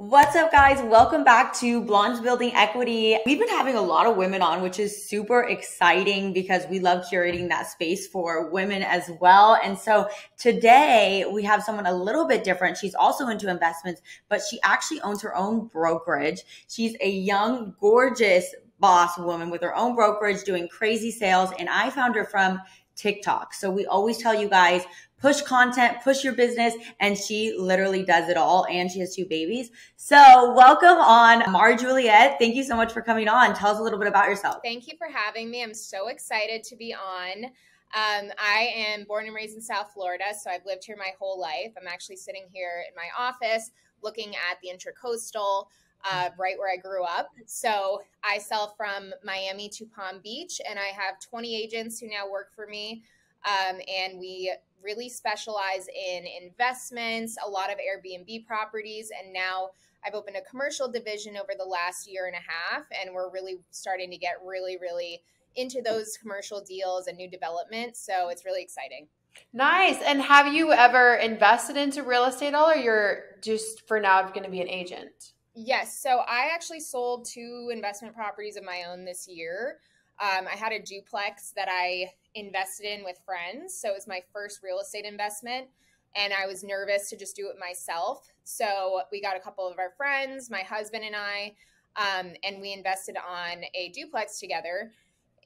What's up, guys? Welcome back to Blondes Building Equity. We've been having a lot of women on, which is super exciting because we love curating that space for women as well. And so today we have someone a little bit different. She's also into investments, but she actually owns her own brokerage. She's a young, gorgeous boss woman with her own brokerage doing crazy sales. And I found her from TikTok. So we always tell you guys, push content, push your business, and she literally does it all, and she has two babies. So welcome on, Mari Juliette. Thank you so much for coming on. Tell us a little bit about yourself. Thank you for having me. I'm so excited to be on. I am born and raised in South Florida, so I've lived here my whole life. I'm actually sitting here in my office looking at the Intracoastal, right where I grew up. So I sell from Miami to Palm Beach, and I have 20 agents who now work for me, and we really specialize in investments, a lot of Airbnb properties, and now I've opened a commercial division over the last year and a half, and we're really starting to get really into those commercial deals and new development. So it's really exciting. Nice. And have you ever invested into real estate at all, or you're just for now going to be an agent? Yes. So I actually sold 2 investment properties of my own this year. I had a duplex that I invested in with friends. So it was my first real estate investment, and I was nervous to just do it myself. So we got a couple of our friends, my husband and I, and we invested on a duplex together,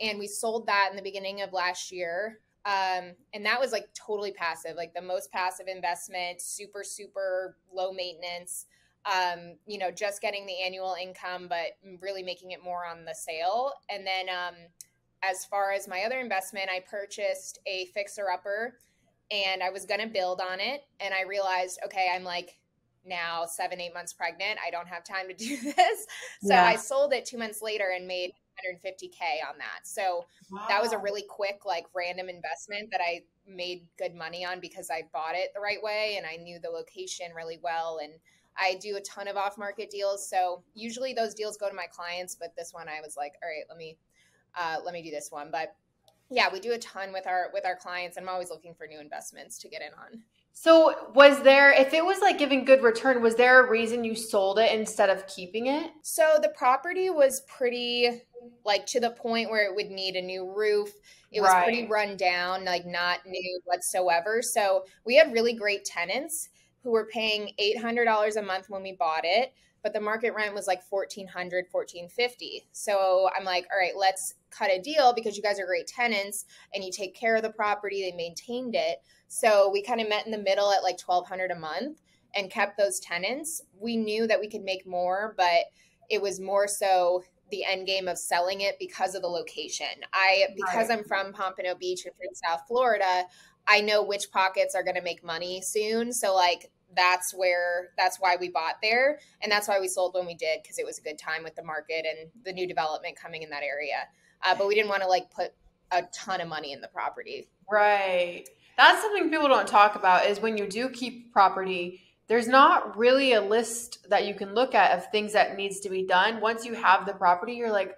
and we sold that in the beginning of last year. And that was like totally passive, like the most passive investment, super low maintenance. Just getting the annual income, but really making it more on the sale. And then as far as my other investment, I purchased a fixer-upper, and I was going to build on it. And I realized, okay, I'm like now 7-8 months pregnant. I don't have time to do this. So I sold it 2 months later and made $150K on that. So that was a really quick, like random investment that I made good money on because I bought it the right way and I knew the location really well. And I do a ton of off-market deals. So usually those deals go to my clients, but this one I was like, all right, let me do this one. But yeah, we do a ton with our clients. I'm always looking for new investments to get in on. So was there, if it was like giving good return, was there a reason you sold it instead of keeping it? So the property was pretty like to the point where it would need a new roof. It was pretty run down, like not new whatsoever. So we had really great tenants who were paying $800 a month when we bought it, but the market rent was like $1,400, $1,450. So I'm like, all right, let's cut a deal because you guys are great tenants and you take care of the property. They maintained it. So we kind of met in the middle at like $1,200 a month and kept those tenants. We knew that we could make more, but it was more so the end game of selling it because of the location. Because I'm from Pompano Beach and from South Florida, I know which pockets are going to make money soon. So like that's why we bought there. And that's why we sold when we did, because it was a good time with the market and the new development coming in that area. But we didn't want to like put a ton of money in the property. Right. That's something people don't talk about is when you do keep property, there's not really a list that you can look at of things that needs to be done. Once you have the property, you're like,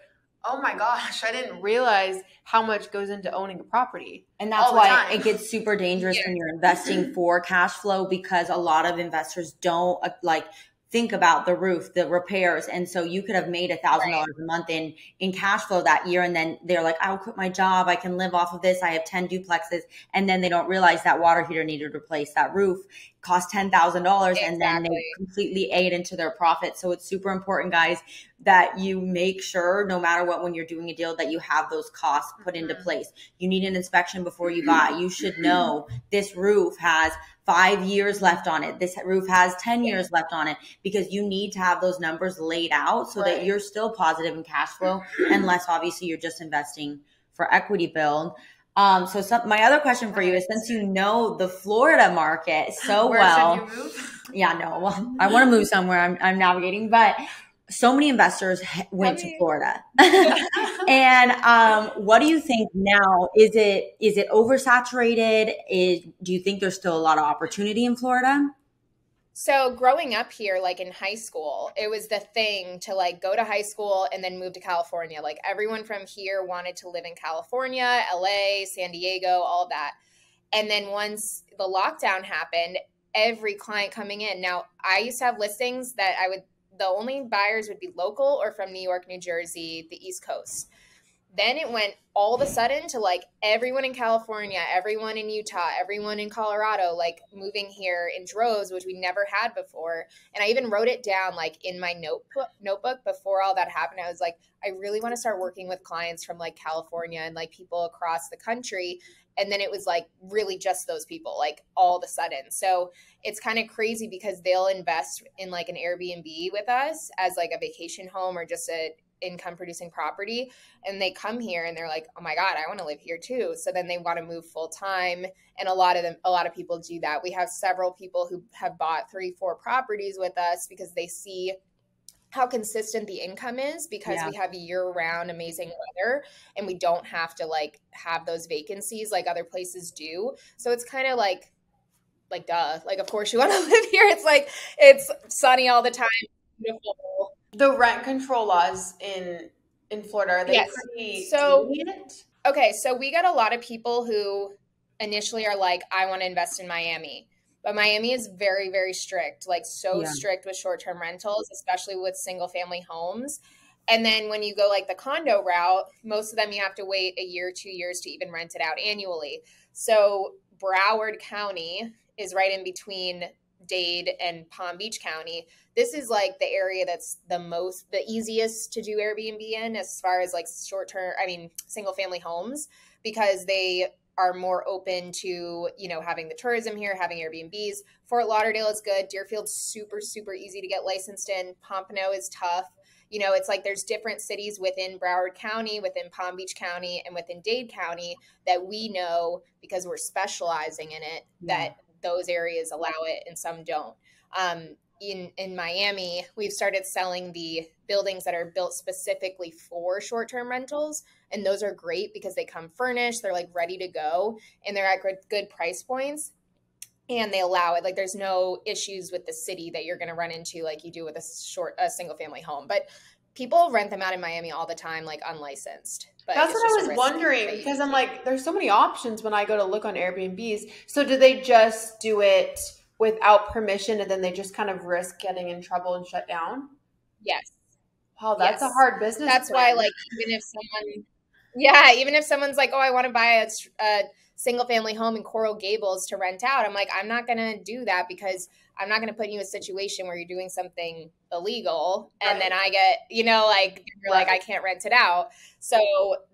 oh my gosh, I didn't realize how much goes into owning a property. And that's why it gets super dangerous when you're investing for cash flow, because a lot of investors don't think about the roof, the repairs. And so you could have made $1,000 a month in cash flow that year. And then they're like, I'll quit my job. I can live off of this. I have 10 duplexes. And then they don't realize that water heater needed replaced. That roof cost $10,000 and then they completely ate into their profit. So it's super important, guys, that you make sure no matter what, when you're doing a deal, that you have those costs put into place. You need an inspection before you buy. You should know this roof has 5 years left on it. This roof has 10 years left on it, because you need to have those numbers laid out so that you're still positive in cash flow, unless obviously you're just investing for equity build. My other question for you is, since you know the Florida market so well, should you move? Well, I want to move somewhere. I'm navigating, but so many investors went to Florida. And what do you think now? Is it oversaturated? Do you think there's still a lot of opportunity in Florida? So growing up here, like in high school, it was the thing to like go to high school and then move to California. Like everyone from here wanted to live in California, LA, San Diego, all of that. And then once the lockdown happened, every client coming in. Now, I used to have listings that the only buyers would be local or from New York, New Jersey, the East Coast. Then it went all of a sudden to like everyone in California, everyone in Utah, everyone in Colorado, like moving here in droves, which we never had before. And I even wrote it down like in my notebook before all that happened. I was like, I really want to start working with clients from like California and like people across the country. And then it was like really just those people, like all of a sudden. So it's kind of crazy because they'll invest in like an Airbnb with us as like a vacation home or just a income producing property, and they come here and they're like, oh my God, I want to live here too. So then they want to move full time. And a lot of people do that. We have several people who have bought 3-4 properties with us because they see how consistent the income is because we have year-round amazing weather and we don't have to like have those vacancies like other places do. So it's kind of like duh, like of course you want to live here. It's like it's sunny all the time, beautiful. The rent control laws in Florida, are they pretty lenient? Okay, so we got a lot of people who initially are like, I want to invest in Miami. But Miami is very, very strict, like strict with short-term rentals, especially with single-family homes. And then when you go like the condo route, most of them you have to wait a year, 2 years to even rent it out annually. So Broward County is right in between Dade and Palm Beach County. This is like the area that's the easiest to do Airbnb in as far as like single family homes, because they are more open to, having the tourism here, having Airbnbs. Fort Lauderdale is good. Deerfield's super, super easy to get licensed in. Pompano is tough. It's like there's different cities within Broward County, within Palm Beach County, and within Dade County that we know because we're specializing in it that those areas allow it and some don't. In Miami, we've started selling the buildings that are built specifically for short-term rentals. And those are great because they come furnished. They're like ready to go and they're at good price points. And they allow it. Like there's no issues with the city that you're going to run into like you do with a single family home. But people rent them out in Miami all the time, like unlicensed. But that's what I was wondering because I'm like, there's so many options when I go to look on Airbnbs. So do they just do it without permission and then they just kind of risk getting in trouble and shut down? Yes. Wow, that's a hard business. That's why, like, even if someone's like, oh, I want to buy a single family home in Coral Gables to rent out, I'm like, I'm not going to do that because I'm not going to put you in a situation where you're doing something illegal and then I get, I can't rent it out. So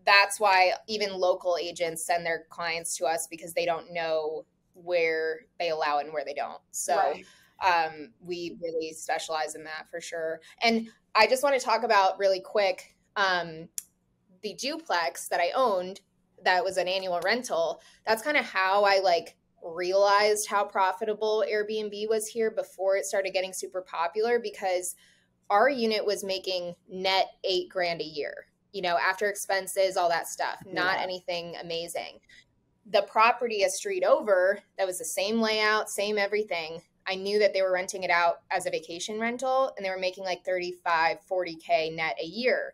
that's why even local agents send their clients to us because they don't know where they allow it and where they don't. So we really specialize in that for sure. And I just want to talk about really quick the duplex that I owned that was an annual rental. That's kind of how I realized how profitable Airbnb was here before it started getting super popular, because our unit was making net $8,000 a year, after expenses, all that stuff, not anything amazing. The property a street over that was the same layout, same everything, I knew that they were renting it out as a vacation rental and they were making like $35,000, $40,000 net a year.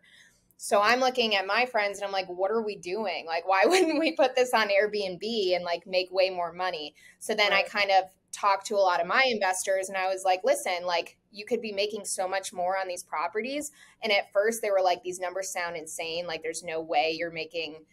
So I'm looking at my friends and I'm like, what are we doing? Like, why wouldn't we put this on Airbnb and make way more money? So then I kind of talked to a lot of my investors and I was like, listen, you could be making so much more on these properties. And at first they were like, these numbers sound insane. Like there's no way you're making,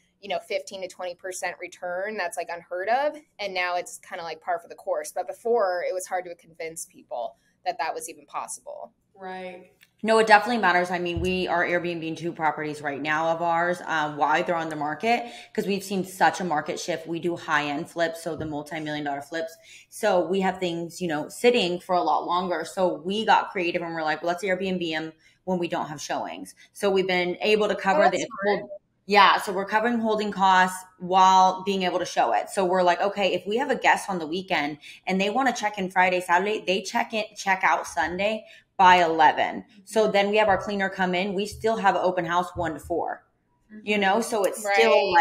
15 to 20% return. That's unheard of. And now it's kind of par for the course. But before it was hard to convince people that was even possible. Right. No, it definitely matters. I mean, we are Airbnb 2 properties right now of ours while they're on the market, because we've seen such a market shift. We do high-end flips, so the multi-million-dollar flips. So we have things, sitting for a lot longer. So we got creative and we're like, well, let's Airbnb them when we don't have showings. So we've been able to cover so we're covering holding costs while being able to show it. So we're like, okay, if we have a guest on the weekend and they want to check in Friday, Saturday, they check out Sunday by 11. So then we have our cleaner come in. We still have an open house 1 to 4, so it's still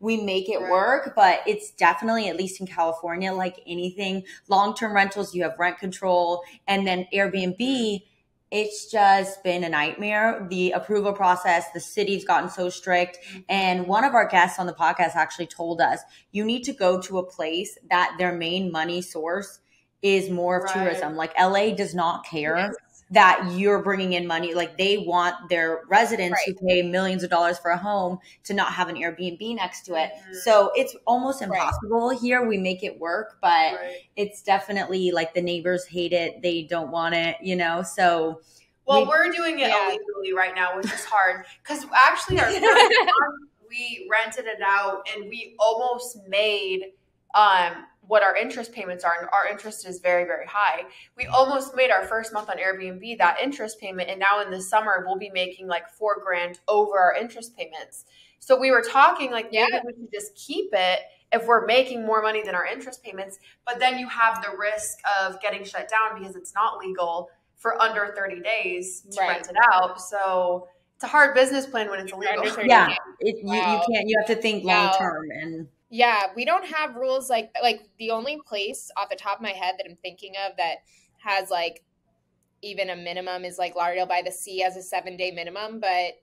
we make it work, but it's definitely, at least in California, like anything, long-term rentals, you have rent control, and then Airbnb, it's just been a nightmare. The approval process, the city's gotten so strict. And one of our guests on the podcast actually told us, you need to go to a place that their main money source is more of Right. tourism. Like LA does not care Yes. that you're bringing in money. Like they want their residents who pay millions of dollars for a home to not have an Airbnb next to it. So it's almost impossible here. We make it work, but it's definitely like the neighbors hate it. They don't want it, you know? So well, we're doing it illegally right now, which is hard because actually our first month we rented it out and we almost made what our interest payments are, and our interest is very, very high. We almost made our first month on Airbnb that interest payment, and now in the summer we'll be making like $4,000 over our interest payments. So we were talking like maybe we should just keep it if we're making more money than our interest payments, but then you have the risk of getting shut down because it's not legal for under 30 days to rent it out. So it's a hard business plan when it's illegal. Yeah, you can't. You have to think long term and. Yeah, we don't have rules like the only place off the top of my head that I'm thinking of that has like even a minimum is like Lauderdale by the Sea as a 7-day minimum, but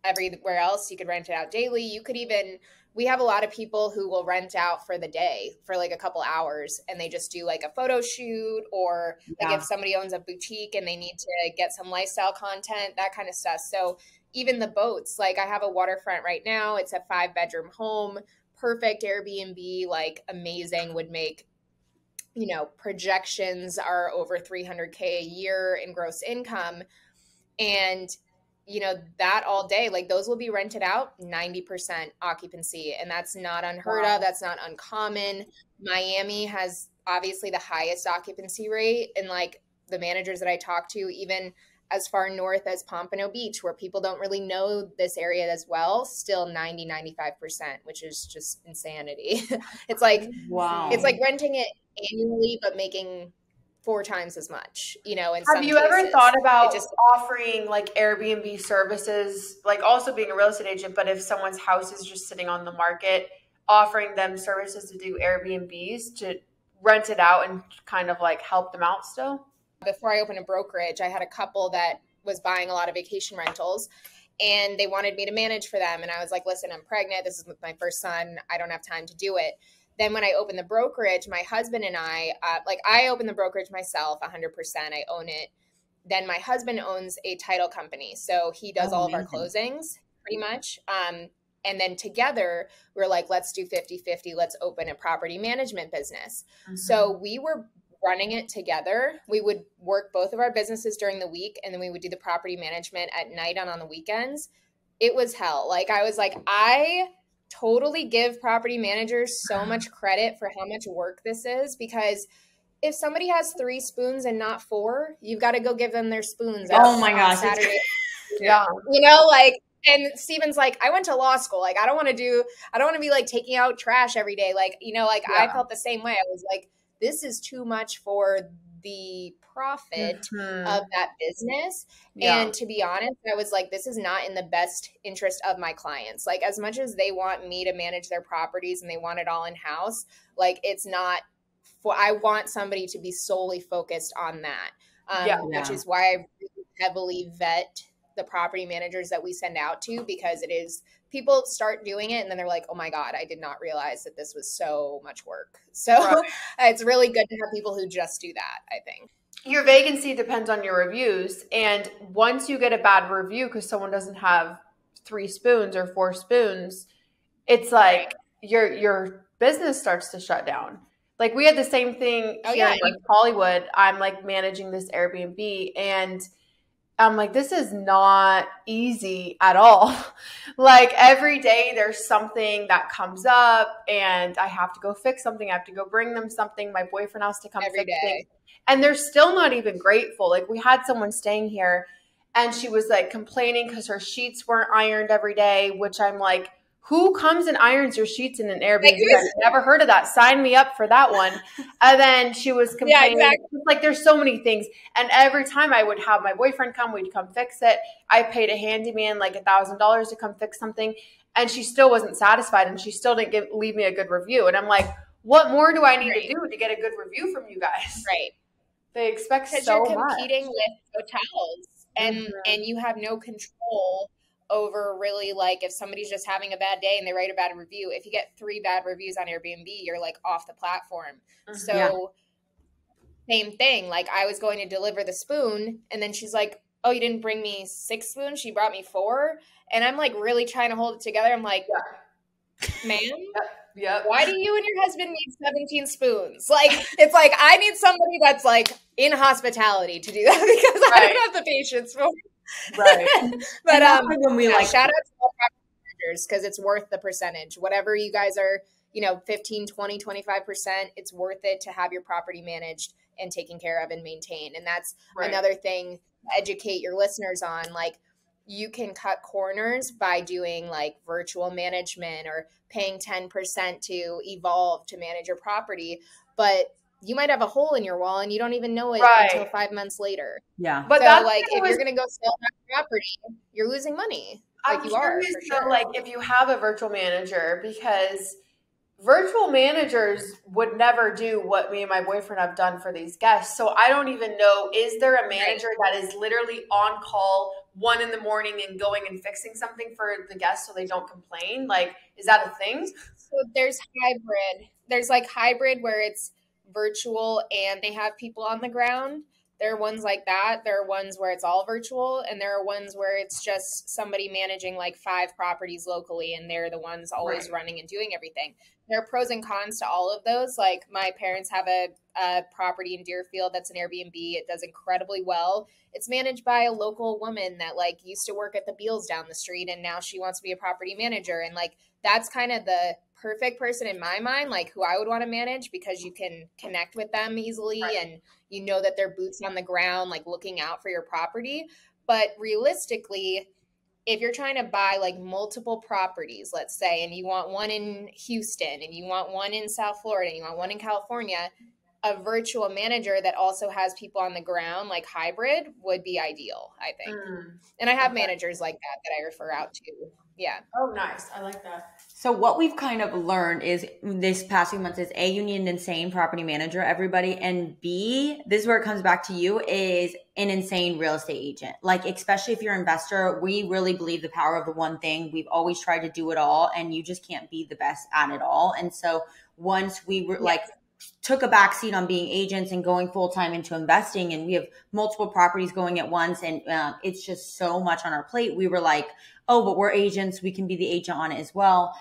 everywhere else you could rent it out daily. You could even, we have a lot of people who will rent out for the day for like a couple hours and they just do like a photo shoot or like if somebody owns a boutique and they need to get some lifestyle content, that kind of stuff. So even the boats, like I have a waterfront right now. It's a 5-bedroom home. Perfect Airbnb, like amazing, would make, you know, projections are over $300K a year in gross income. And, you know, that all day, like those will be rented out 90% occupancy. And that's not unheard of. That's not uncommon. Miami has obviously the highest occupancy rate. And like the managers that I talk to, even as far north as Pompano Beach, where people don't really know this area as well, still 90-95%, which is just insanity. It's like, it's like renting it annually, but making 4 times as much, you know, in some cases. Have you ever thought about offering like Airbnb services, like also being a real estate agent, but if someone's house is just sitting on the market, offering them services to do Airbnbs to rent it out and kind of like help them out still? Before I opened a brokerage, I had a couple that was buying a lot of vacation rentals and they wanted me to manage for them. And I was like, listen, I'm pregnant. This is with my first son. I don't have time to do it. Then when I opened the brokerage, my husband and I opened the brokerage myself 100%. I own it. Then my husband owns a title company. So he does all of our closings pretty much. And then together we're like, let's do 50-50. Let's open a property management business. So we were running it together. We would work both of our businesses during the week, and then we would do the property management at night and on the weekends. It was hell. Like I was like, I totally give property managers so much credit for how much work this is, because if somebody has 3 spoons and not 4, you've got to go give them their spoons. Oh my gosh. Saturday. You know, like, and Steven's like, I went to law school. Like, I don't want to be like taking out trash every day. Like, you know, like I felt the same way. I was like, this is too much for the profit of that business. And to be honest, I was like, this is not in the best interest of my clients. Like, as much as they want me to manage their properties and they want it all in house, like it's not for, I want somebody to be solely focused on that. Which is why I really heavily vet the property managers that we send out to, because it is, people start doing it and then they're like, oh my God, I did not realize that this was so much work. So it's really good to have people who just do that, I think. Your vacancy depends on your reviews. And once you get a bad review because someone doesn't have 3 spoons or 4 spoons, it's like your business starts to shut down. Like we had the same thing here in West Hollywood. I'm like managing this Airbnb and I'm like, this is not easy at all. Like every day there's something that comes up and I have to go fix something. I have to go bring them something. My boyfriend has to come every fix day. things. And they're still not even grateful. Like we had someone staying here and she was like complaining because her sheets weren't ironed every day, which I'm like, who comes and irons your sheets in an Airbnb? I've never heard of that. Sign me up for that one. And then she was complaining. Like there's so many things. And every time I would have my boyfriend come, we'd come fix it. I paid a handyman like $1,000 to come fix something. And she still wasn't satisfied. And she still didn't leave me a good review. And I'm like, what more do I need to do to get a good review from you guys? Right. They expect so much. Because you're competing with hotels and you have no control over really, like if somebody's just having a bad day and they write a bad review, if you get 3 bad reviews on Airbnb, you're like off the platform. So same thing. Like I was going to deliver the spoon and then she's like, oh, you didn't bring me 6 spoons. She brought me 4. And I'm like really trying to hold it together. I'm like, ma'am, Yep. why do you and your husband need 17 spoons? Like, it's like, I need somebody that's like in hospitality to do that because I don't have the patience for it. Right. But when we shout out to all property managers because it's worth the percentage. Whatever you guys are, 15, 20, 25%, it's worth it to have your property managed and taken care of and maintained. And that's another thing to educate your listeners on. Like, you can cut corners by doing like virtual management or paying 10% to Evolve to manage your property. But you might have a hole in your wall and you don't even know it until 5 months later. Yeah. But so like if you're going to go sell that property, you're losing money. Like you are, for sure. Like if you have a virtual manager, because virtual managers would never do what me and my boyfriend have done for these guests. So I don't even know, is there a manager that is literally on call 1 a.m. and going and fixing something for the guests so they don't complain? Like, is that a thing? So there's hybrid. There's like hybrid where it's virtual and they have people on the ground. There are ones like that. There are ones where it's all virtual, and there are ones where it's just somebody managing like 5 properties locally, and they're the ones always running and doing everything. There are pros and cons to all of those. Like my parents have a property in Deerfield that's an Airbnb. It does incredibly well. It's managed by a local woman that like used to work at the Beals down the street, and now she wants to be a property manager. And like that's kind of the perfect person in my mind, like who I would want to manage, because you can connect with them easily and you know that they're boots on the ground, like looking out for your property. But realistically, if you're trying to buy like multiple properties, let's say, and you want one in Houston and you want one in South Florida and you want one in California, a virtual manager that also has people on the ground, like hybrid, would be ideal, I think. And I have managers like that I refer out to. Yeah. Oh, nice. I like that. So what we've kind of learned is this past few months is A, you need an insane property manager, everybody. And B, this is where it comes back to you, is an insane real estate agent. Like, especially if you're an investor, we really believe the power of the one thing. We've always tried to do it all, and you just can't be the best at it all. And so once we were took a backseat on being agents and going full time into investing, and we have multiple properties going at once, and it's just so much on our plate. We were like, oh, but we're agents, we can be the agent on it as well.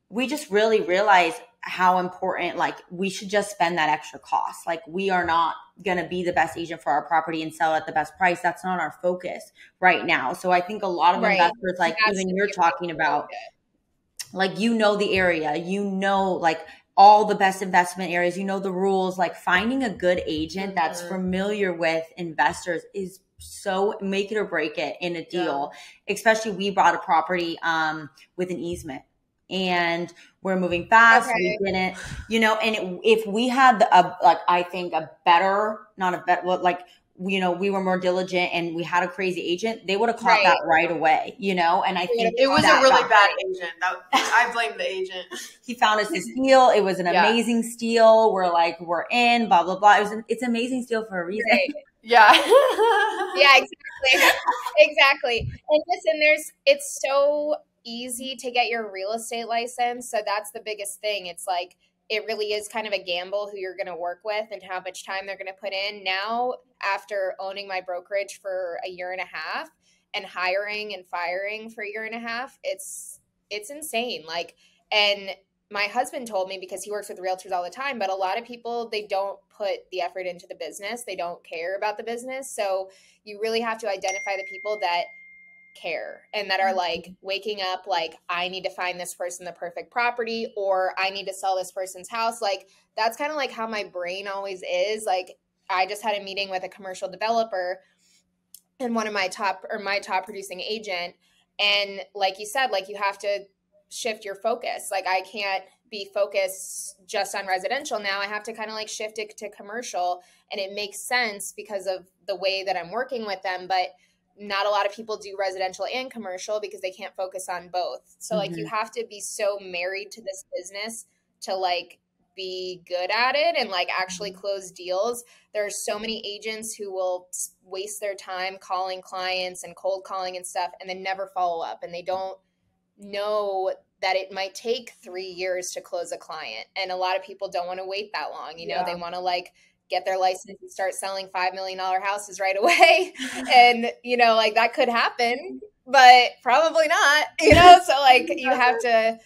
We just really realized how important, like, we should just spend that extra cost. Like, we are not going to be the best agent for our property and sell at the best price. That's not our focus right now. So I think a lot of investors, like even you're talking about, like, the area, like all the best investment areas, the rules, like finding a good agent that's familiar with investors is so make it or break it in a deal. Especially we bought a property with an easement and we're moving fast. We didn't, and if we had I think a better, not a better, we were more diligent and we had a crazy agent, they would have caught that right away, and I think it was a really bad agent. I blame the agent. He found us this deal. It was an amazing steal. We're in, blah, blah, blah. It's an amazing steal for a reason. Right. Yeah. Yeah, exactly. Exactly. And listen, it's so easy to get your real estate license. So that's the biggest thing. It's like, it really is kind of a gamble who you're going to work with and how much time they're going to put in. Now, after owning my brokerage for a year and a half and hiring and firing for a year and a half, it's insane. And my husband told me, because he works with realtors all the time, but a lot of people, they don't put the effort into the business. They don't care about the business. So you really have to identify the people that care and that are like waking up like, I need to find this person the perfect property, or I need to sell this person's house. Like, that's kind of like how my brain always is. Like, I just had a meeting with a commercial developer and one of my top producing agent. And like you said, like, you have to shift your focus. Like, I can't be focused just on residential now. I have to kind of like shift it to commercial, and it makes sense because of the way that I'm working with them. But not a lot of people do residential and commercial because they can't focus on both. So like, you have to be so married to this business to like be good at it and like actually close deals. There are so many agents who will waste their time calling clients and cold calling and stuff, and then never follow up. And they don't know that it might take 3 years to close a client. And a lot of people don't want to wait that long. They want to like get their license and start selling $5 million houses right away. And, like that could happen, but probably not, so like you have to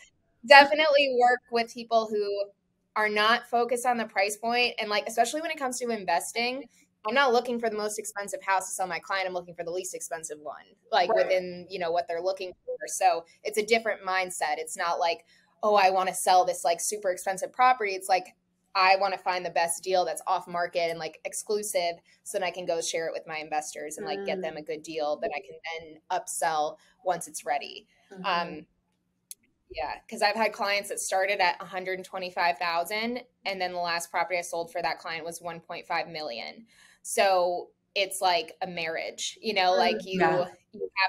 definitely work with people who are not focused on the price point. And like, especially when it comes to investing, I'm not looking for the most expensive house to sell my client. I'm looking for the least expensive one, like within, what they're looking for. So it's a different mindset. It's not like, oh, I want to sell this like super expensive property. It's like, I want to find the best deal that's off market and like exclusive so then I can go share it with my investors and like get them a good deal that I can then upsell once it's ready. Yeah, because I've had clients that started at 125,000, and then the last property I sold for that client was 1.5 million. So it's like a marriage, like you have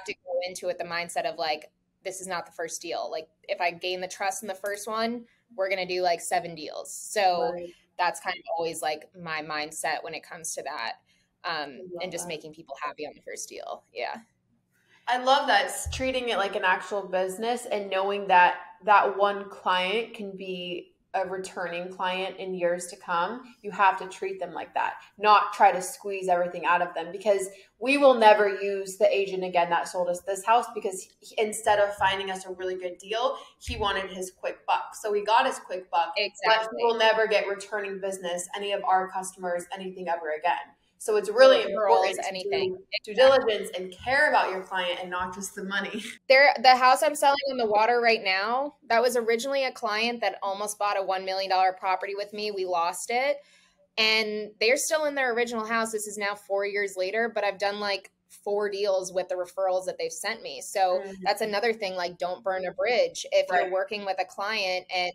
to go into it the mindset of like, this is not the first deal. Like if I gain the trust in the first one, we're gonna do like 7 deals. So that's kind of always like my mindset when it comes to that, and just making people happy on the first deal. Yeah. I love that. It's treating it like an actual business and knowing that that one client can be a returning client in years to come. You have to treat them like that, not try to squeeze everything out of them, because we will never use the agent again that sold us this house, because instead of finding us a really good deal, he wanted his quick buck. So we got his quick buck, but we will never get returning business, any of our customers, anything ever again. So it's really important to do due diligence and care about your client and not just the money. The house I'm selling on the water right now, that was originally a client that almost bought a $1 million property with me. We lost it. And they're still in their original house. This is now 4 years later, but I've done like 4 deals with the referrals that they've sent me. So that's another thing, like don't burn a bridge. If you're working with a client and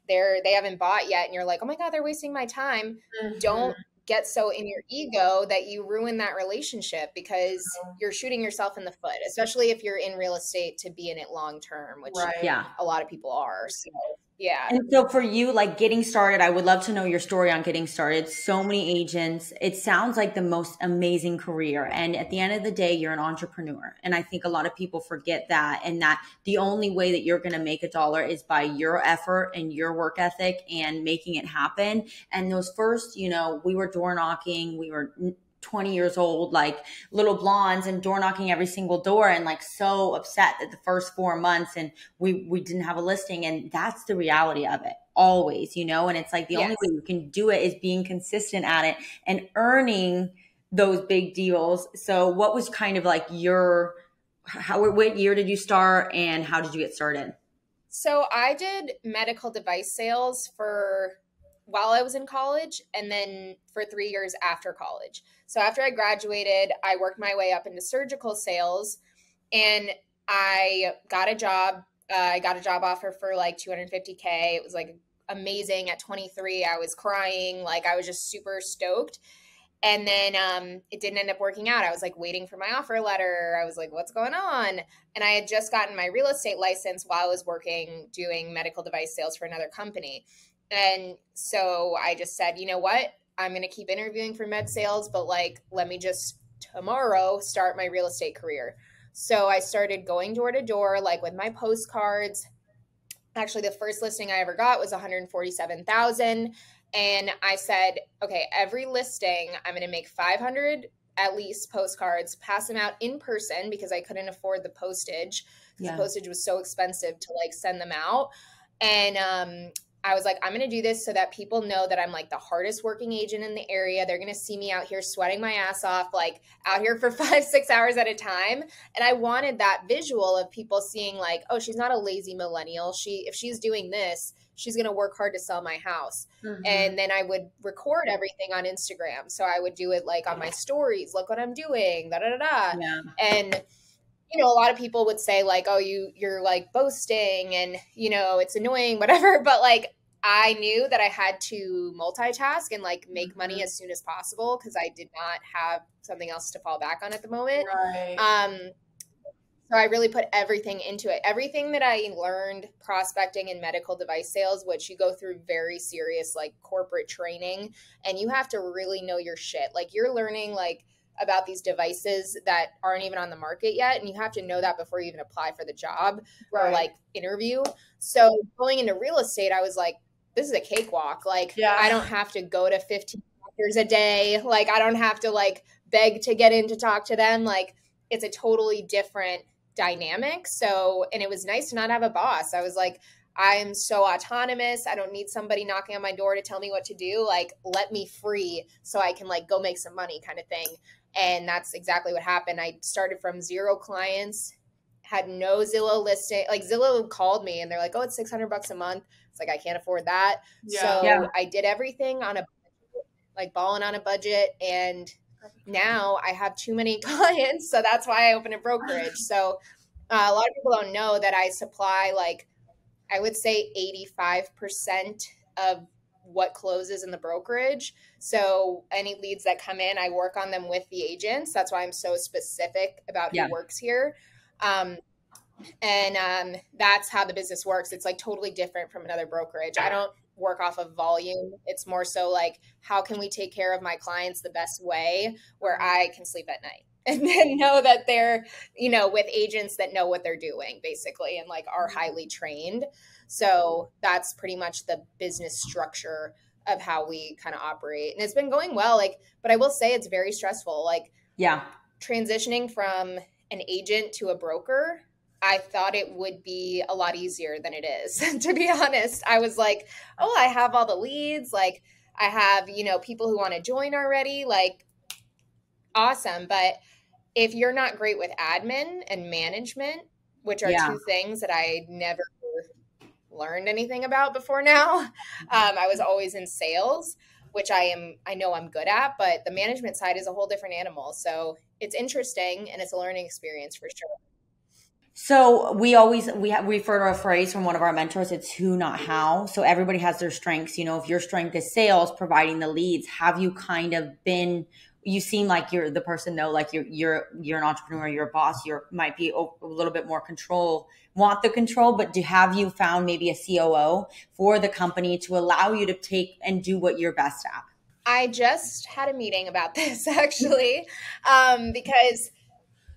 they haven't bought yet and you're like, oh my God, they're wasting my time. Don't get so in your ego that you ruin that relationship, because you're shooting yourself in the foot, especially if you're in real estate to be in it long term, which a lot of people are. So yeah. And so for you, like getting started, I would love to know your story on getting started. So many agents, it sounds like the most amazing career. And at the end of the day, you're an entrepreneur. And I think a lot of people forget that, and that the only way that you're going to make a dollar is by your effort and your work ethic and making it happen. And those first, we were door knocking, we were 20 years old, like little blondes, and door knocking every single door, and like so upset that the first 4 months and we didn't have a listing. And that's the reality of it always, and it's like the only way you can do it is being consistent at it and earning those big deals. So what was kind of like what year did you start and how did you get started? So I did medical device sales while I was in college, and then for 3 years after college. So after I graduated, I worked my way up into surgical sales, and I got a job. I got a job offer for like $250K. It was like amazing. At 23, I was crying. Like I was just super stoked. And then it didn't end up working out. I was like waiting for my offer letter. I was like, what's going on? And I had just gotten my real estate license while I was doing medical device sales for another company. And so I just said, you know what? I'm going to keep interviewing for med sales, but like, let me just tomorrow start my real estate career. So I started going door to door, like with my postcards. Actually, the first listing I ever got was 147,000. And I said, okay, every listing, I'm going to make 500 at least postcards, pass them out in person because I couldn't afford the postage. The postage was so expensive to like send them out. And I was like, I'm going to do this so that people know that I'm like the hardest working agent in the area. They're going to see me out here sweating my ass off, like out here for 5-6 hours at a time. And I wanted that visual of people seeing like, oh, she's not a lazy millennial. If she's doing this, she's going to work hard to sell my house. And then I would record everything on Instagram. So I would do it like on my stories. Look what I'm doing. And a lot of people would say like, oh, you're like boasting and, it's annoying, whatever. But like, I knew that I had to multitask and like make money as soon as possible because I did not have something else to fall back on at the moment. Right. So I really put everything into it. Everything that I learned prospecting and medical device sales, which you go through very serious like corporate training, and you have to really know your shit. Like you're learning like about these devices that aren't even on the market yet. And you have to know that before you even apply for the job or like interview. So going into real estate, I was like, this is a cakewalk. Like I don't have to go to 15 realtors a day. Like, I don't have to like beg to get in to talk to them. Like, it's a totally different dynamic. So, and it was nice to not have a boss. I was like, I am so autonomous. I don't need somebody knocking on my door to tell me what to do. Like, let me free so I can like go make some money kind of thing. And that's exactly what happened. I started from 0 clients, had no Zillow listing. Like, Zillow called me and they're like, oh, it's $600 a month. It's like, I can't afford that. So I did everything on a, like, balling on a budget. And now I have too many clients. So that's why I opened a brokerage. So a lot of people don't know that I supply, like, I would say 85% of what closes in the brokerage. So any leads that come in, I work on them with the agents. That's why I'm so specific about who works here. And that's how the business works. It's like totally different from another brokerage. I don't work off of volume. It's more so like, how can we take care of my clients the best way where I can sleep at night and then know that they're, you know, with agents that know what they're doing basically and like are highly trained. So that's pretty much the business structure of how we kind of operate. And it's been going well, like, but I will say it's very stressful. Like, transitioning from an agent to a broker, I thought it would be a lot easier than it is. To be honest, I was like, oh, I have all the leads. Like, I have, you know, people who want to join already. Like, awesome. But if you're not great with admin and management, which are two things that I never learned anything about before now, I was always in sales, which I know I'm good at, but the management side is a whole different animal. So it's interesting and it's a learning experience for sure. So we've heard a phrase from one of our mentors, it's who, not how. So everybody has their strengths. You know, if your strength is sales, providing the leads, have you kind of been, you seem like you're the person though, like you're an entrepreneur, you're a boss, you might be a little bit more want the control, but have you found maybe a COO for the company to allow you to take and do what you're best at? I just had a meeting about this actually, because,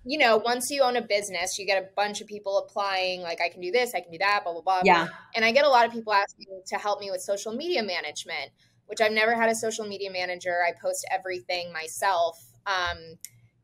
you know, once you own a business, you get a bunch of people applying, like, I can do this, I can do that, blah, blah, blah. Yeah. And I get a lot of people asking to help me with social media management, which I've never had a social media manager. I post everything myself.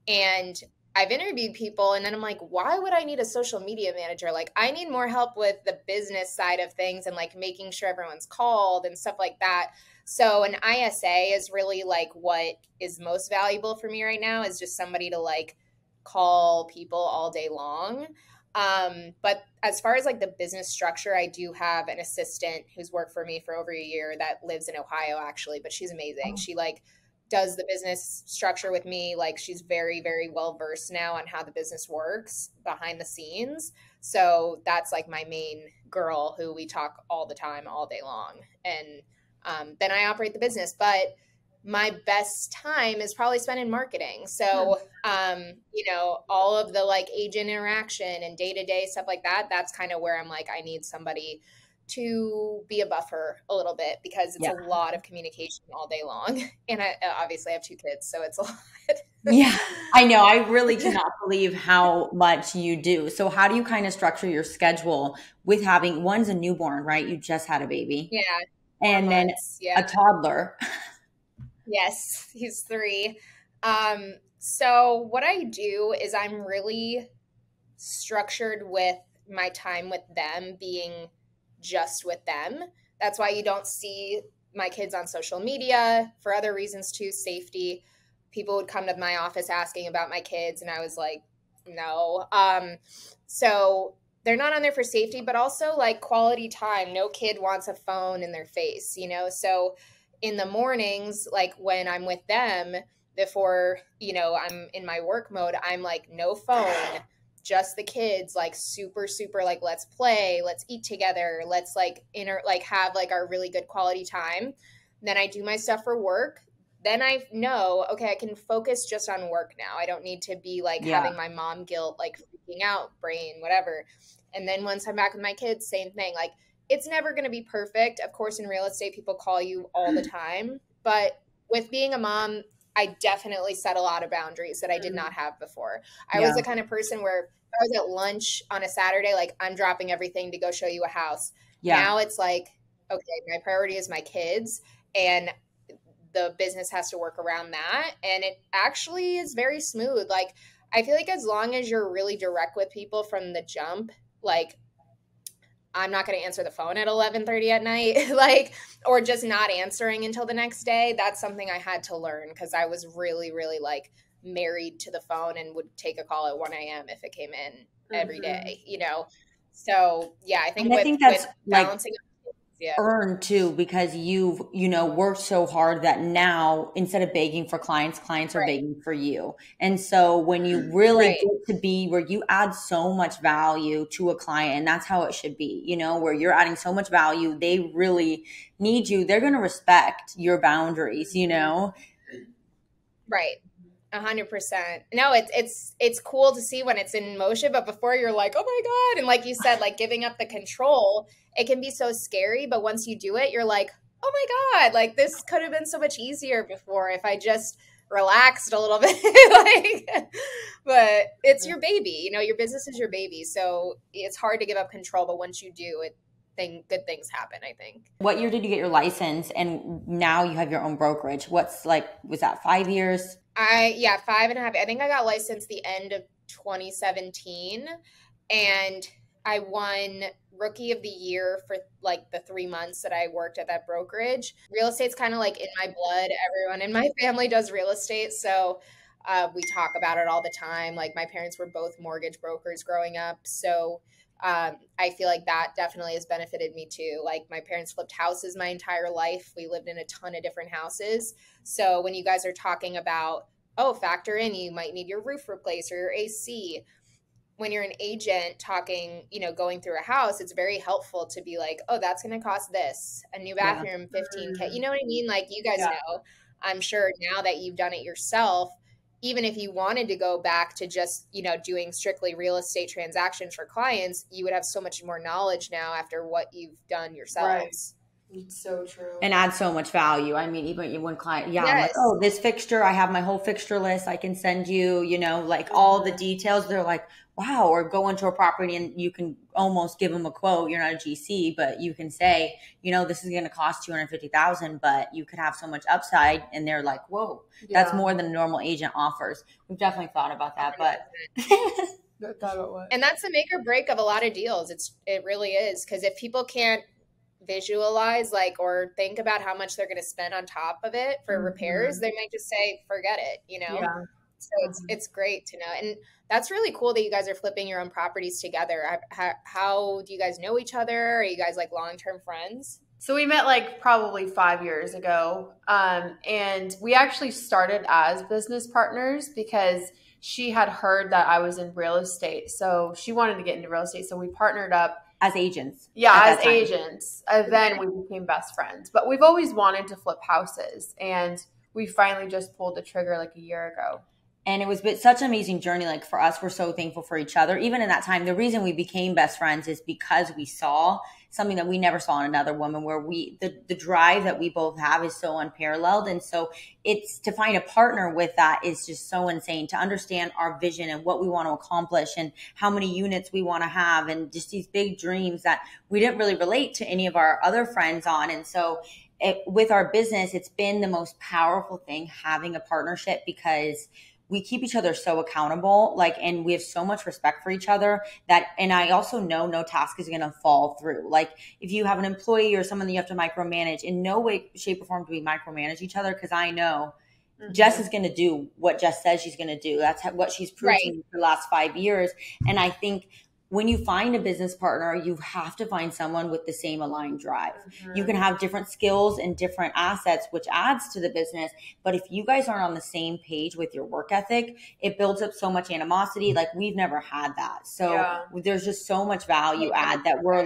And I've interviewed people and then I'm like, why would I need a social media manager? Like, I need more help with the business side of things and like making sure everyone's called and stuff like that. So an ISA is really like what is most valuable for me right now, is just somebody to like call people all day long. But as far as like the business structure, I do have an assistant who's worked for me for over a year that lives in Ohio actually, but she's amazing. She like does the business structure with me. Like, she's very, very well versed now on how the business works behind the scenes. So that's like my main girl who we talk all the time, all day long. And then I operate the business, but my best time is probably spent in marketing. So, you know, all of the like agent interaction and day-to-day stuff like that, that's kind of where I'm like, I need somebody to be a buffer a little bit because it's a lot of communication all day long. And I obviously have 2 kids, so it's a lot. Yeah, I know. I really cannot believe how much you do. So how do you kind of structure your schedule with having, one's a newborn, right? You just had a baby. Yeah. And then a toddler. Yes, he's 3. So what I do is I'm really structured with my time with them being just with them. That's why you don't see my kids on social media, for other reasons too, safety. People would come to my office asking about my kids and I was like, no. So they're not on there for safety, but also like quality time. No kid wants a phone in their face, you know? So in the mornings, like when I'm with them before, you know, I'm in my work mode, I'm like, no phone, just the kids, like super, super, like, let's play, let's eat together. Let's like have like our really good quality time. Then I do my stuff for work. Then I know, okay, I can focus just on work now. I don't need to be like having my mom guilt, like freaking out brain, whatever. And then once I'm back with my kids, same thing. Like, it's never going to be perfect. Of course, in real estate, people call you all the time. But with being a mom, I definitely set a lot of boundaries that I did not have before. I was the kind of person where if I was at lunch on a Saturday, like, I'm dropping everything to go show you a house. Now it's like, okay, my priority is my kids. And the business has to work around that. And it actually is very smooth. Like, I feel like as long as you're really direct with people from the jump, like, I'm not going to answer the phone at 11:30 at night, like, or just not answering until the next day. That's something I had to learn because I was really, really like married to the phone and would take a call at 1 a.m. if it came in every day, you know? So yeah, I think that's with balancing, yeah. earned too, because you've, worked so hard that now instead of begging for clients are Right. begging for you. And so when you really Right. get to be where you add so much value to a client, and that's how it should be, where you're adding so much value, they really need you. They're going to respect your boundaries, Right. 100%. No, it's cool to see when it's in motion, but before you're like, oh my God. And like you said, like giving up the control, it can be so scary. But once you do it, you're like, oh my God, like this could have been so much easier before if I just relaxed a little bit. Like, but it's your baby, your business is your baby. So it's hard to give up control, but once you do, good things happen, I think. What year did you get your license? And now you have your own brokerage. Was that 5 years? 5.5. I think I got licensed the end of 2017, and I won Rookie of the Year for like the 3 months that I worked at that brokerage. Real estate's kind of like in my blood. Everyone in my family does real estate, so we talk about it all the time. Like my parents were both mortgage brokers growing up, so I feel like that definitely has benefited me too. Like my parents flipped houses my entire life. We lived in a ton of different houses. So when you guys are talking about, factor in, you might need your roof replaced or your AC. When you're an agent talking, going through a house, it's very helpful to be like, oh, that's going to cost this, a new bathroom, $15K. You know what I mean? Like you guys know, I'm sure now that you've done it yourself, even if you wanted to go back to just, doing strictly real estate transactions for clients, you would have so much more knowledge now after what you've done yourselves. Right. It's so true. And add so much value. I mean, even when client, Yes. I'm like, oh, this fixture, I have my whole fixture list. I can send you, like all the details. They're like, wow. Or go into a property and you can almost give them a quote. You're not a GC, but you can say, this is going to cost $250,000, but you could have so much upside. And they're like, whoa, that's more than a normal agent offers. We've definitely thought about that, but. And that's the make or break of a lot of deals. It really is. Because if people can't visualize or think about how much they're going to spend on top of it for repairs, they might just say, forget it, So it's great to know. And that's really cool that you guys are flipping your own properties together. How do you guys know each other? Are you guys long-term friends? So we met probably 5 years ago. And we actually started as business partners because she had heard that I was in real estate. So she wanted to get into real estate. So we partnered up. As agents. Yeah, as agents. And then we became best friends. But we've always wanted to flip houses. And we finally just pulled the trigger a year ago. And it was such an amazing journey. For us, we're so thankful for each other. Even in that time, the reason we became best friends is because we saw something that we never saw in another woman, where the drive that we both have is so unparalleled. And so it's to find a partner with that is just so insane, to understand our vision and what we want to accomplish and how many units we want to have and just these big dreams that we didn't really relate to any of our other friends on. And so with our business, it's been the most powerful thing having a partnership, because we keep each other so accountable, and we have so much respect for each other and I also know no task is going to fall through. If you have an employee or someone that you have to micromanage, in no way, shape or form do we micromanage each other, because I know Jess is going to do what Jess says she's going to do. That's what she's proven for the last 5 years. And I think when you find a business partner, you have to find someone with the same aligned drive. You can have different skills and different assets, which adds to the business. But if you guys aren't on the same page with your work ethic, it builds up so much animosity. We've never had that. So there's just so much value add that we're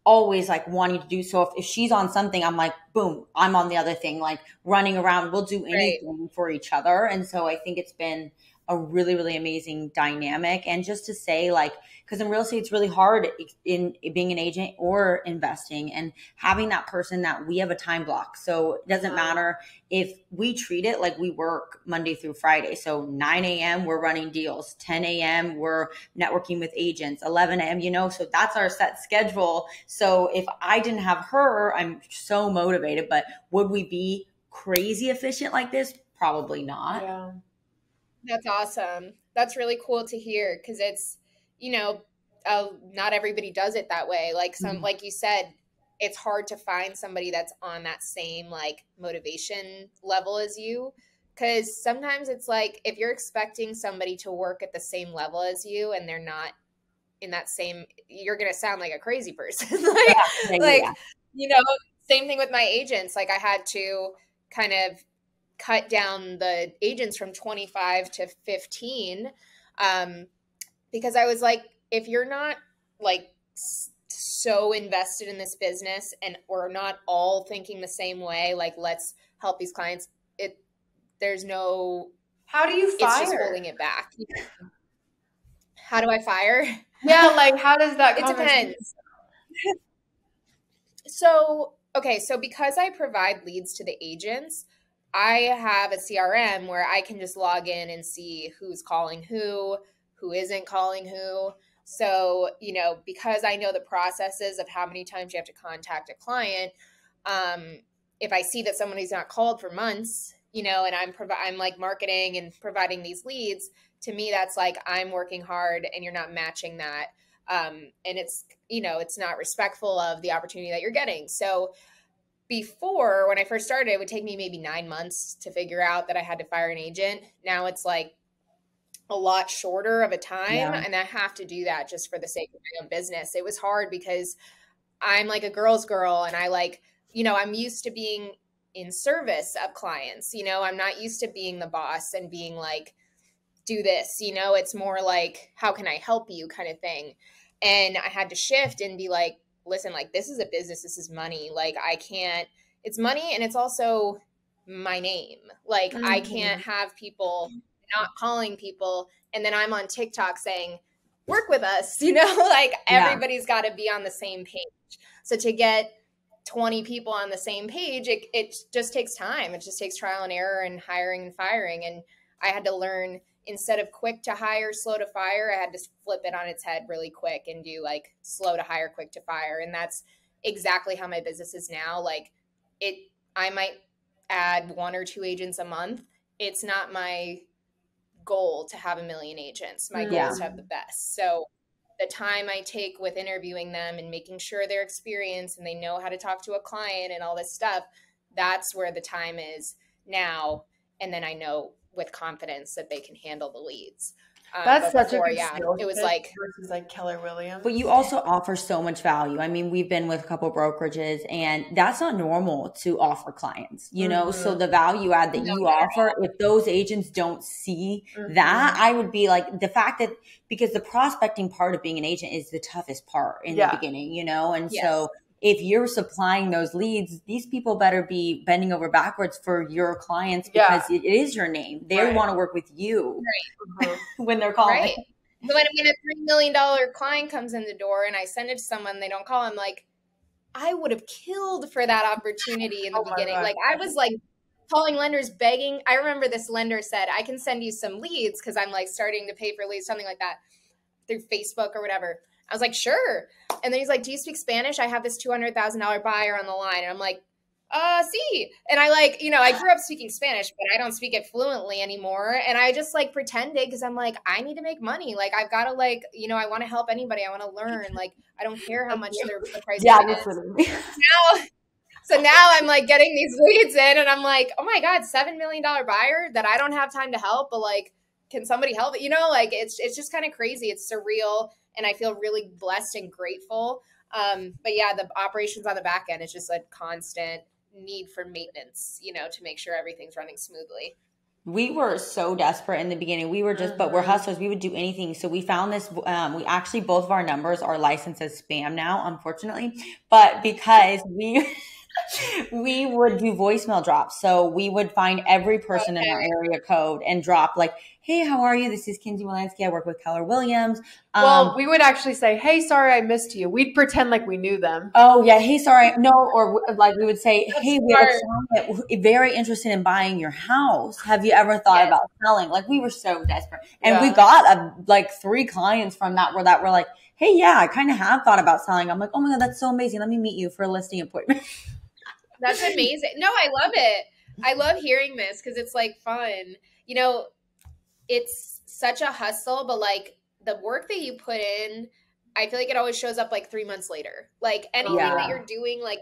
always wanting to do. So if she's on something, I'm boom, I'm on the other thing, running around. We'll do anything for each other. And so I think it's been a really, really amazing dynamic. And just to say, because in real estate, it's really hard in being an agent or investing, and having that person that we have a time block. So it doesn't matter if we treat it like we work Monday through Friday. So 9 a.m. we're running deals, 10 a.m. we're networking with agents, 11 a.m., so that's our set schedule. So if I didn't have her, I'm so motivated, but would we be crazy efficient like this, probably not. Yeah. That's awesome. That's really cool to hear because it's, not everybody does it that way. Like like you said, it's hard to find somebody that's on that same like motivation level as you. Because sometimes it's like if you're expecting somebody to work at the same level as you and they're not in that same, you're going to sound like a crazy person. Same thing with my agents. Like I had to kind of cut down the agents from 25 to 15 because I was like, if you're not like so invested in this business and we're not all thinking the same way, like let's help these clients, there's no, how do you fire? It's just holding it back. How do I fire? Yeah, like how does that It depends. So because I provide leads to the agents, I have a CRM where I can just log in and see who's calling who isn't calling who. So, because I know the processes of how many times you have to contact a client, if I see that somebody's not called for months, and I'm like marketing and providing these leads, to me, that's like, I'm working hard and you're not matching that. And it's, it's not respectful of the opportunity that you're getting. So before, when I first started, it would take me maybe 9 months to figure out that I had to fire an agent. Now it's like a lot shorter of a time. And I have to do that just for the sake of my own business. It was hard because I'm like a girl's girl and I like, I'm used to being in service of clients. I'm not used to being the boss and being like, do this, it's more like, how can I help you kind of thing. And I had to shift and be like, listen, like this is a business, this is money. Like I can't, it's money and it's also my name. Like I can't have people not calling people and then I'm on TikTok saying, work with us, like everybody's got to be on the same page. So to get 20 people on the same page, it just takes time. It just takes trial and error and hiring and firing. And I had to learn, instead of quick to hire, slow to fire, I had to flip it on its head really quick and do like slow to hire, quick to fire. And that's exactly how my business is now. Like I might add 1 or 2 agents a month. It's not my goal to have 1 million agents. My goal is to have the best. So the time I take with interviewing them and making sure they're experienced and they know how to talk to a client and all this stuff, that's where the time is now. And then I know with confidence that they can handle the leads. That's such a good skill. It was like versus like Keller Williams. But you also offer so much value. I mean, we've been with a couple brokerages and that's not normal to offer clients, so the value add that you offer, if those agents don't see that, I would be like, the fact that, because the prospecting part of being an agent is the toughest part in the beginning, and so if you're supplying those leads, these people better be bending over backwards for your clients because it is your name. They want to work with you when they're calling. Right. So when a $3 million client comes in the door and I send it to someone, they don't call, I'm like, I would have killed for that opportunity in the beginning. Like I was like calling lenders begging. I remember this lender said, I can send you some leads because I'm like starting to pay for leads, something like that, through Facebook or whatever. I was like, sure. And then he's like, do you speak Spanish? I have this $200,000 buyer on the line. And I'm like, see. And I like, I grew up speaking Spanish, but I don't speak it fluently anymore. And I just like pretended because I'm like, I need to make money. Like, I've got to like, I want to help anybody. I want to learn. Like, I don't care how much the price is. So now I'm like getting these leads in and I'm like, oh my God, $7 million buyer that I don't have time to help, but like, can somebody help it? Like it's just kind of crazy. It's surreal. And I feel really blessed and grateful. But yeah, the operations on the back end is just a constant need for maintenance, to make sure everything's running smoothly. We were so desperate in the beginning. We were just, but we're hustlers. We would do anything. So we found this, we actually, both of our numbers are licensed as spam now, unfortunately, but because we would do voicemail drops. So we would find every person in our area code and drop like, hey, how are you? This is Kinsey Walensky. I work with Keller Williams. Well, we would actually say, hey, sorry, I missed you. We'd pretend like we knew them. Oh, yeah. Hey, sorry. No. Or like we would say, hey, we have a client very interested in buying your house. Have you ever thought about selling? Like we were so desperate. And we got like 3 clients from that were like, hey, yeah, I kind of have thought about selling. I'm like, oh my God, that's so amazing. Let me meet you for a listing appointment. That's amazing. No, I love it. I love hearing this because it's like fun. You know, it's such a hustle, but like the work that you put in, I feel like it always shows up like 3 months later. Like anything that Yeah. you're doing, like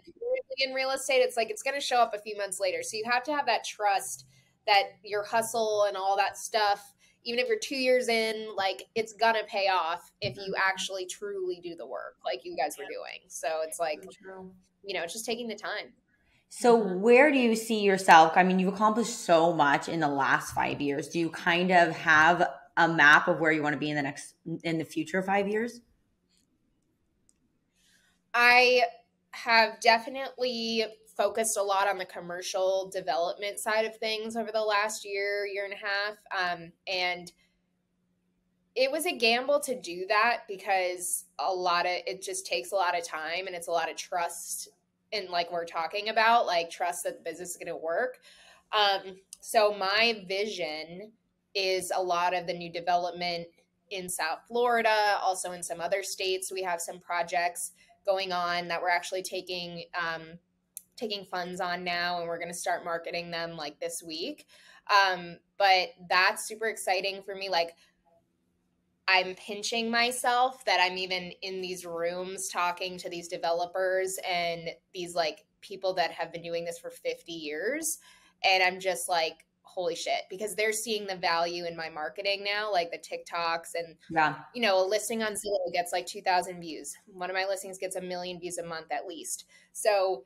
in real estate, it's like it's going to show up a few months later. So you have to have that trust that your hustle and all that stuff, even if you're 2 years in, like it's going to pay off if you actually truly do the work like you guys were doing. So it's like, it's just taking the time. So where do you see yourself? I mean, you've accomplished so much in the last 5 years. Do you kind of have a map of where you want to be in the future 5 years? I have definitely focused a lot on the commercial development side of things over the last year and a half. And it was a gamble to do that because it just takes a lot of time and it's a lot of trust. And like we're talking about, like trust that the business is going to work. So my vision is a lot of the new development in South Florida, also in some other states. We have some projects going on that we're actually taking funds on now, and we're going to start marketing them like this week. But that's super exciting for me. Like I'm pinching myself that I'm even in these rooms talking to these developers and these like people that have been doing this for 50 years. And I'm just like, holy shit, because they're seeing the value in my marketing now, like the TikToks and, Yeah. a listing on Zillow gets like 2,000 views. One of my listings gets 1 million views a month at least. So,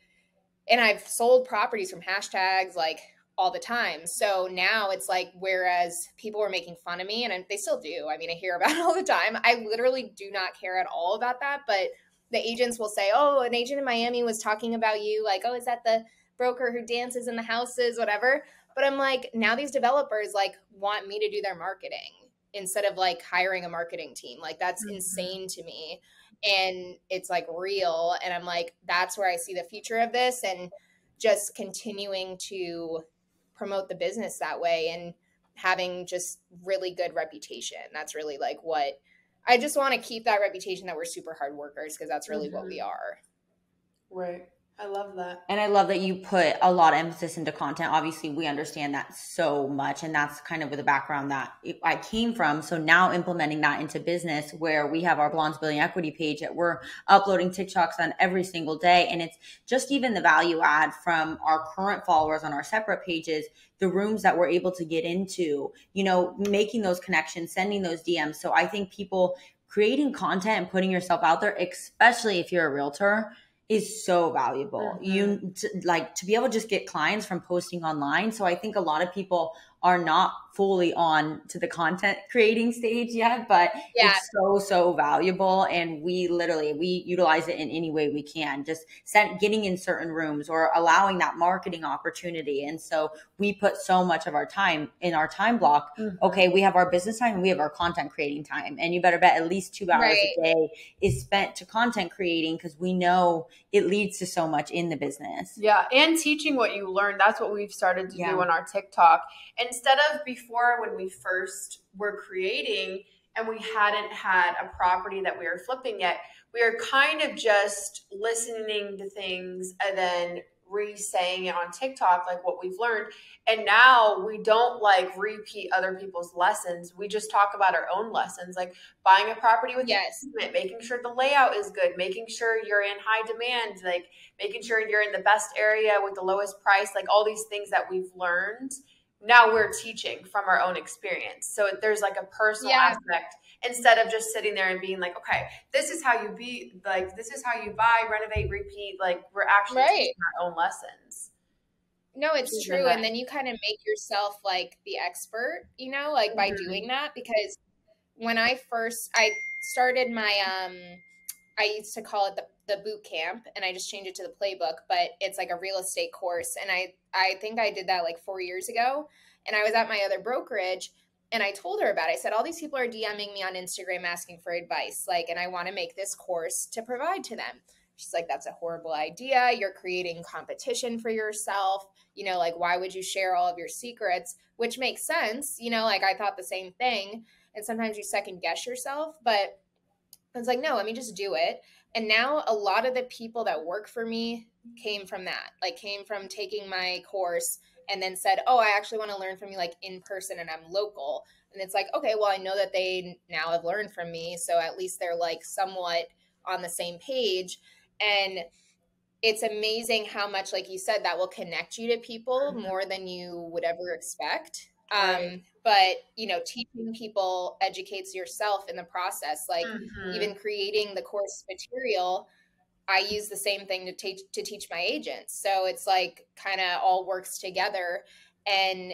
and I've sold properties from hashtags like all the time. So now it's like, whereas people were making fun of me, and they still do. I mean, I hear about it all the time. I literally do not care at all about that. But the agents will say, oh, an agent in Miami was talking about you. Like, oh, is that the broker who dances in the houses, whatever. But I'm like, now these developers like want me to do their marketing instead of like hiring a marketing team. Like that's insane to me. And it's like real. And I'm like, that's where I see the future of this, and just continuing to promote the business that way and having just really good reputation. That's really like what I just want to keep, that reputation that we're super hard workers, because that's really what we are. Right. I love that. And I love that you put a lot of emphasis into content. Obviously, we understand that so much. And that's kind of with the background that I came from. So now implementing that into business, where we have our Blondes Building Equity page that we're uploading TikToks on every single day. And it's just even the value add from our current followers on our separate pages, the rooms that we're able to get into, making those connections, sending those DMs. So I think people creating content and putting yourself out there, especially if you're a realtor, is so valuable. To be able to just get clients from posting online. So I think a lot of people are not fully on to the content creating stage yet, but it's so valuable. And we utilize it in any way we can, just getting in certain rooms or allowing that marketing opportunity. And so we put so much of our time in our time block. Okay, we have our business time and we have our content creating time. And you better bet at least 2 hours a day is spent to content creating, because we know it leads to so much in the business. Yeah. And teaching what you learned. That's what we've started to do on our TikTok. Instead of before, when we first were creating and we hadn't had a property that we were flipping yet, we are kind of just listening to things and then re-saying it on TikTok, like what we've learned. And now we don't like repeat other people's lessons. We just talk about our own lessons, like buying a property with equipment, making sure the layout is good, making sure you're in high demand, like making sure you're in the best area with the lowest price, like all these things that we've learned. Now we're teaching from our own experience. So there's like a personal aspect, instead of just sitting there and being like, okay, this is how you this is how you buy, renovate, repeat. Like we're actually teaching our own lessons. No, it's true. And then you kind of make yourself like the expert, like by doing that. Because when I started my, I used to call it the boot camp, and I just changed it to the playbook, but it's like a real estate course. And I think I did that like 4 years ago, and I was at my other brokerage, and I told her about it. I said, all these people are DMing me on Instagram asking for advice, and I want to make this course to provide to them. She's like, that's a horrible idea. You're creating competition for yourself. Why would you share all of your secrets? Which makes sense. I thought the same thing. And sometimes you second guess yourself, but I was like, no, let me just do it. And now a lot of the people that work for me came from that, came from taking my course and then said, oh, I actually want to learn from you like in person and I'm local. And it's like, okay, well, I know that they now have learned from me. So at least they're like somewhat on the same page. And it's amazing how much, like you said, that will connect you to people more than you would ever expect. But, you know, teaching people educates yourself in the process. Like even creating the course material, I use the same thing to teach my agents. So it's like kind of all works together. And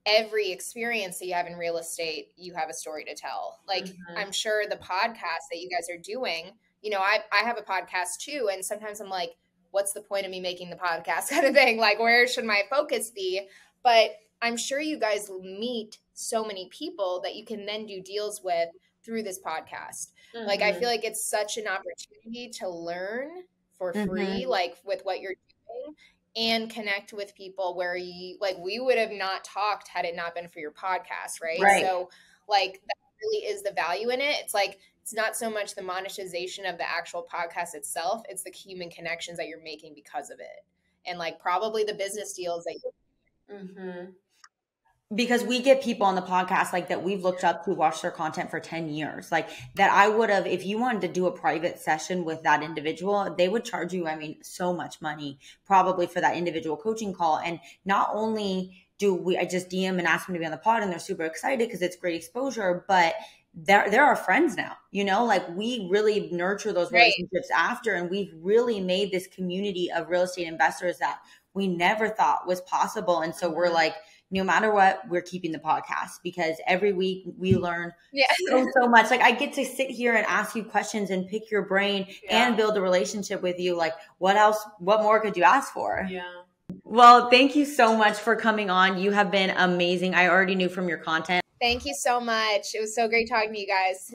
every experience that you have in real estate, you have a story to tell. Like I'm sure the podcast that you guys are doing, you know, I have a podcast too. And sometimes I'm like, what's the point of me making the podcast kind of thing? Like, where should my focus be? But I'm sure you guys meet so many people that you can then do deals with through this podcast. Like, I feel like it's such an opportunity to learn for free, like with what you're doing, and connect with people where you, like, we would have not talked had it not been for your podcast, right? So like that really is the value in it. It's like, it's not so much the monetization of the actual podcast itself, it's the human connections that you're making because of it. And like probably the business deals that you because we get people on the podcast like that we've looked up to, watch their content for 10 years. Like that I would have, if you wanted to do a private session with that individual, they would charge you, I mean, so much money probably for that individual coaching call. And not only do I just DM and ask them to be on the pod and they're super excited because it's great exposure, but they're our friends now, you know, like we really nurture those relationships after, and we've really made this community of real estate investors that we never thought was possible. And so we're like, no matter what, we're keeping the podcast because every week we learn so much. Like I get to sit here and ask you questions and pick your brain and build a relationship with you. Like what else, what more could you ask for? Well, thank you so much for coming on. You have been amazing. I already knew from your content. Thank you so much. It was so great talking to you guys.